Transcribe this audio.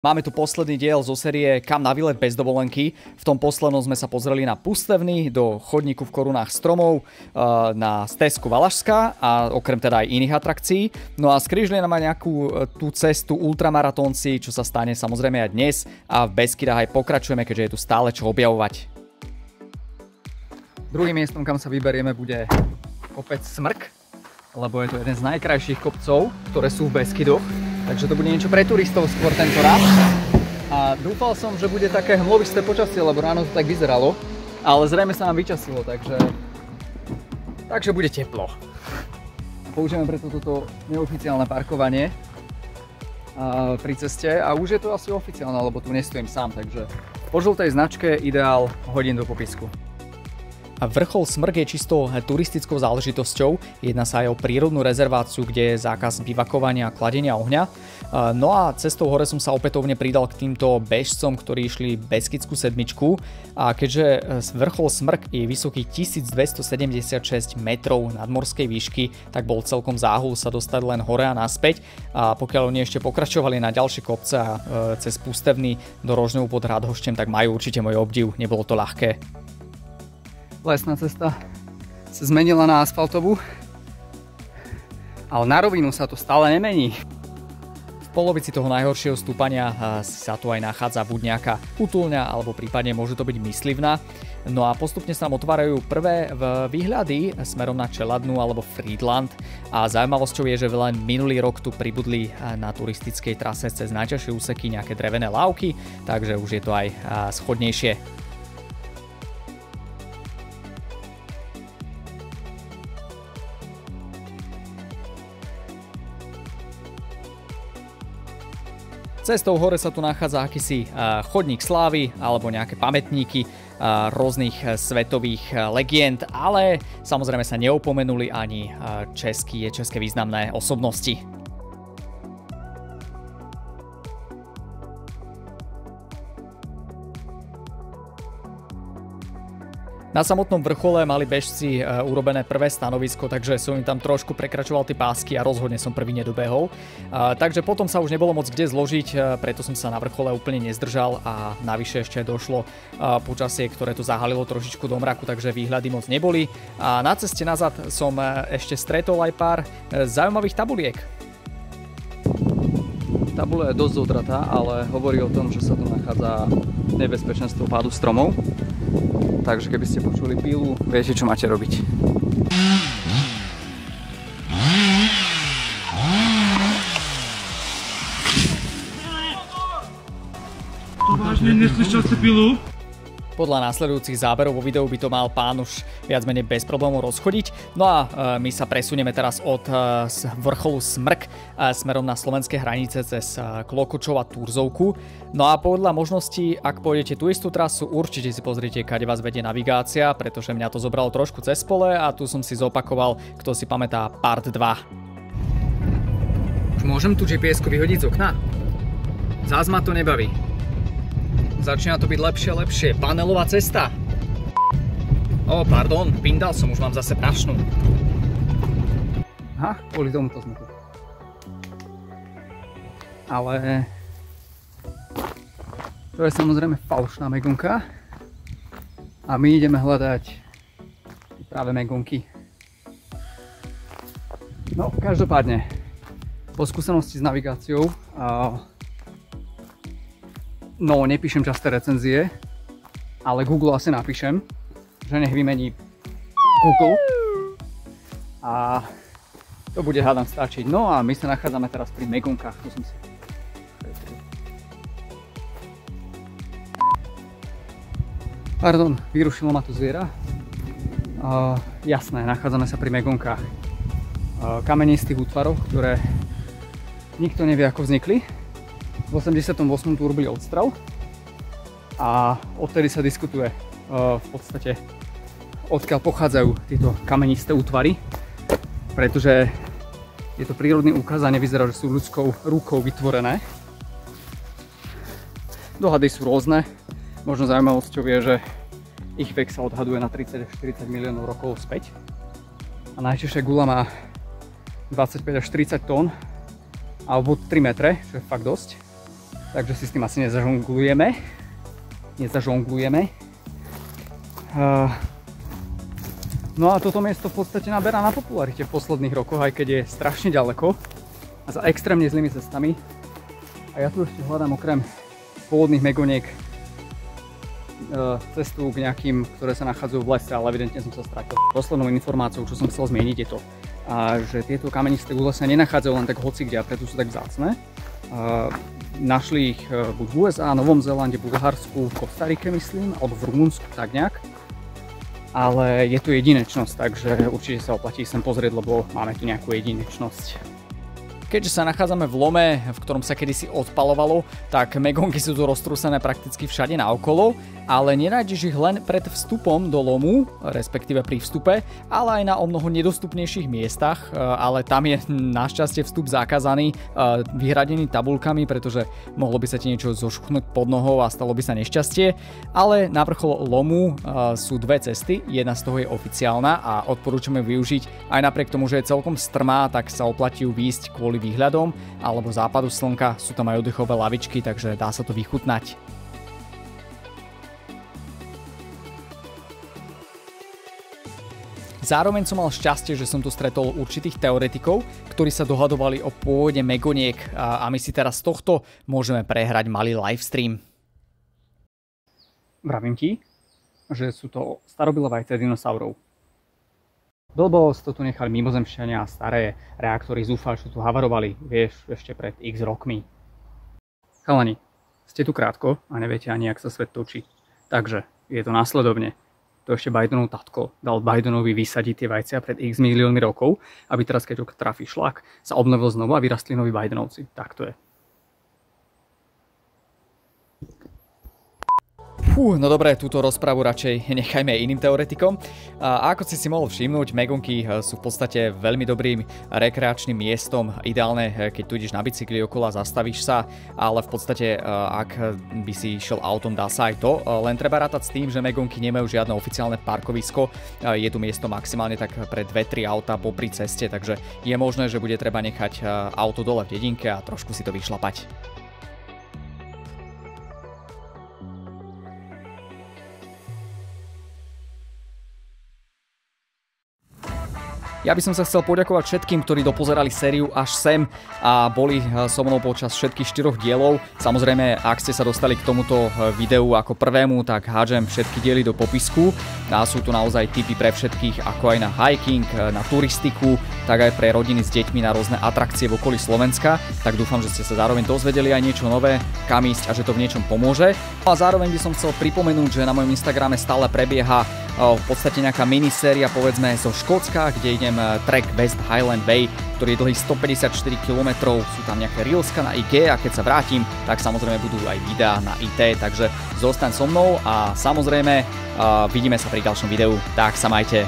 Máme tu posledný diel zo série Kam na výlet bez dovolenky. V tom poslednom sme sa pozreli na Pustevny, do chodníku v korunách stromov, na stezku Valašská a okrem teda aj iných atrakcií. No a z Križlína má nejakú tú cestu ultramaratónci, čo sa stane samozrejme aj dnes, a v Beskydách aj pokračujeme, keďže je tu stále čo objavovať. Druhým miestom, kam sa vyberieme, bude kopec Smrk, lebo je to jeden z najkrajších kopcov, ktoré sú v Beskydoch. Takže to bude niečo pre turistov skôr tento raz. A dúfal som, že bude také hmlovisté počasie, lebo ráno to tak vyzeralo. Ale zrejme sa nám vyčasilo, takže bude teplo. Použijeme preto toto neoficiálne parkovanie pri ceste a už je to asi oficiálne, lebo tu nestojím sám, takže po žltej značke ideál hodím do popisku. Vrchol Smrk je čisto turistickou záležitosťou, jedná sa aj o prírodnú rezerváciu, kde je zákaz bivakovania a kladenia ohňa. No a cestou hore som sa opätovne pridal k týmto bežcom, ktorí išli Beskydskú sedmičku, a keďže vrchol Smrk je vysoký 1276 metrov nadmorskej výšky, tak bol celkom záhul sa dostať len hore a naspäť, a pokiaľ oni ešte pokračovali na ďalšie kopce a cez Pustevny do Rožňovu pod Radhošťem, tak majú určite môj obdiv, nebolo to ľahké. Lesná cesta sa zmenila na asfaltovú, ale na rovinu sa to stále nemení. V polovici toho najhoršieho stúpania sa tu aj nachádza buď nejaká útulňa, alebo prípadne môže to byť myslivná. No a postupne sa nám otvárajú prvé výhľady smerom na Čeladnu alebo Frýdlant. A zaujímavosťou je, že len minulý rok tu pribudli na turistickej trase cez najťažšie úseky nejaké drevené lávky, takže už je to aj schodnejšie. Cestou hore sa tu nachádza akýsi chodník slávy alebo nejaké pamätníky rôznych svetových legend, ale samozrejme sa neupomenuli ani české významné osobnosti. Na samotnom vrchole mali bežci urobené prvé stanovisko, takže som im tam trošku prekračoval tie pásky a rozhodne som prvý nedobehol. Takže potom sa už nebolo moc kde zložiť, preto som sa na vrchole úplne nezdržal a navyše ešte došlo počasie, ktoré tu zahalilo trošičku do mraku, takže výhľady moc neboli. A na ceste nazad som ešte stretol aj pár zaujímavých tabuliek. Tabula je dosť zodratá, ale hovorí o tom, že sa tu nachádza nebezpečenstvo pádu stromov. Takže keby ste počuli pílu, viete, čo máte robiť. To vážne neslyšel si pílu? Podľa následujúcich záberov vo videu by to mal pán už viac menej bez problémov rozchodiť. No a my sa presunieme teraz od vrcholu Smrk smerom na slovenské hranice cez Klokočov a Turzovku. No a podľa možností, ak pôjdete tú istú trasu, určite si pozrite, kade vás vedie navigácia, pretože mňa to zobralo trošku cez pole a tu som si zopakoval, kto si pamätá, part 2. Už môžem tú GPS-ku vyhodiť z okna? Zás ma to nebaví. Začína to byť lepšie a lepšie. Panelová cesta. Pardon, pindal som, už mám zase prašnú. Aha, kvôli tomuto sme tu. Ale to je samozrejme falošná megonka. A my ideme hľadať práve megonky. No, každopádne, po skúsenosti s navigáciou nepíšem časté recenzie, ale Google asi napíšem, že nech vymení Google. A to bude, hádam, stačiť. No a my sa nachádzame teraz pri megonkách. Pardon, vyrušilo ma tu zviera. Jasné, nachádzame sa pri megonkách. Kamenistých útvarov, ktoré nikto nevie, ako vznikli. V 88. tu urobili odstrel a odtedy sa diskutuje v podstate, odkiaľ pochádzajú tieto kamenisté útvary, pretože je to prírodný úkaz a nevyzerá, že sú ľudskou rukou vytvorené. Dohady sú rôzne, možno zaujímavosťou je, že ich vek sa odhaduje na 30-40 miliónov rokov späť a najťažšia guľa má 25 až 30 tón alebo 3 metre, čo je fakt dosť. takže si s tým asi nezažonglujeme. No a toto miesto v podstate naberá na popularite v posledných rokoch, aj keď je strašne ďaleko a za extrémne zlými cestami. A ja tu ešte hľadám okrem pôvodných megoniek cestu k nejakým, ktoré sa nachádzajú v lese, ale evidentne som sa stratil. Poslednou informáciou, čo som chcel zmieniť, je to, že tieto kamenisté gule sa nenachádzajú len tak hocikde a preto sú tak vzácne. Našli ich buď v USA, Novom Zélande, Bulharsku, v Kostarike myslím, alebo v Rumunsku, tak nejak. Ale je tu jedinečnosť, takže určite sa oplatí sem pozrieť, lebo máme tu nejakú jedinečnosť. Keďže sa nachádzame v lome, v ktorom sa kedysi odpalovalo, tak megonky sú tu roztrúsené prakticky všade naokolo, ale nenájdeš ich len pred vstupom do lomu, respektíve pri vstupe, ale aj na omnoho nedostupnejších miestach, ale tam je našťastie vstup zakázaný, vyhradený tabuľkami, pretože mohlo by sa ti niečo zošuchnúť pod nohou a stalo by sa nešťastie, ale na vrchol lomu sú dve cesty, jedna z toho je oficiálna a odporúčame využiť aj napriek tomu, že je celkom strmá, tak sa oplatí ju výjsť kvôli výhľadom alebo západu slnka, sú tam aj oddechové lavičky, takže dá sa to vychutnať. Zároveň som mal šťastie, že som tu stretol určitých teoretikov, ktorí sa dohadovali o pôvode megoniek a my si teraz z tohto môžeme prehrať malý livestream. Vravím ti, že sú to starobylé vajcia dinosaurov. Blbosť, to tu nechali mimozemšťania a staré reaktory zúfali, čo tu havarovali, vieš, ešte pred x rokmi. Chalani, ste tu krátko a neviete ani, jak sa svet točí. Takže je to následovne. To ešte Bidenov tatko dal Bidenovi vysadiť tie vajcia pred x miliónmi rokov, aby teraz, keď ho trafí šlak, sa obnovil znovu a vyrastli noví Bidenovci. Tak to je. No dobre, túto rozpravu radšej nechajme iným teoretikom. A ako si mohol všimnúť, megonky sú v podstate veľmi dobrým rekreačným miestom. Ideálne, keď tu ideš na bicykli okolo a zastavíš sa, ale v podstate, ak by si išiel autom, dá sa aj to. Len treba rátať s tým, že megonky nemajú žiadne oficiálne parkovisko. Je tu miesto maximálne tak pre 2-3 auta popri ceste, takže je možné, že bude treba nechať auto dole v dedinke a trošku si to vyšlapať. Ja by som sa chcel poďakovať všetkým, ktorí dopozerali sériu až sem a boli so mnou počas všetkých 4 dielov. Samozrejme, ak ste sa dostali k tomuto videu ako prvému, tak hádžem všetky diely do popisku. A sú tu naozaj tipy pre všetkých, ako aj na hiking, na turistiku, tak aj pre rodiny s deťmi na rôzne atrakcie v okolí Slovenska. Tak dúfam, že ste sa zároveň dozvedeli aj niečo nové, kam ísť a že to v niečom pomôže. A zároveň by som chcel pripomenúť, že na mojom Instagrame stále prebieha v podstate nejaká miniséria, povedzme zo Škótska, kde idem trek West Highland Bay, ktorý je dlhý 154 km, sú tam nejaké reelska na IG a keď sa vrátim, tak samozrejme budú aj videá na IT, takže zostaň so mnou a samozrejme vidíme sa pri ďalšom videu, tak sa majte.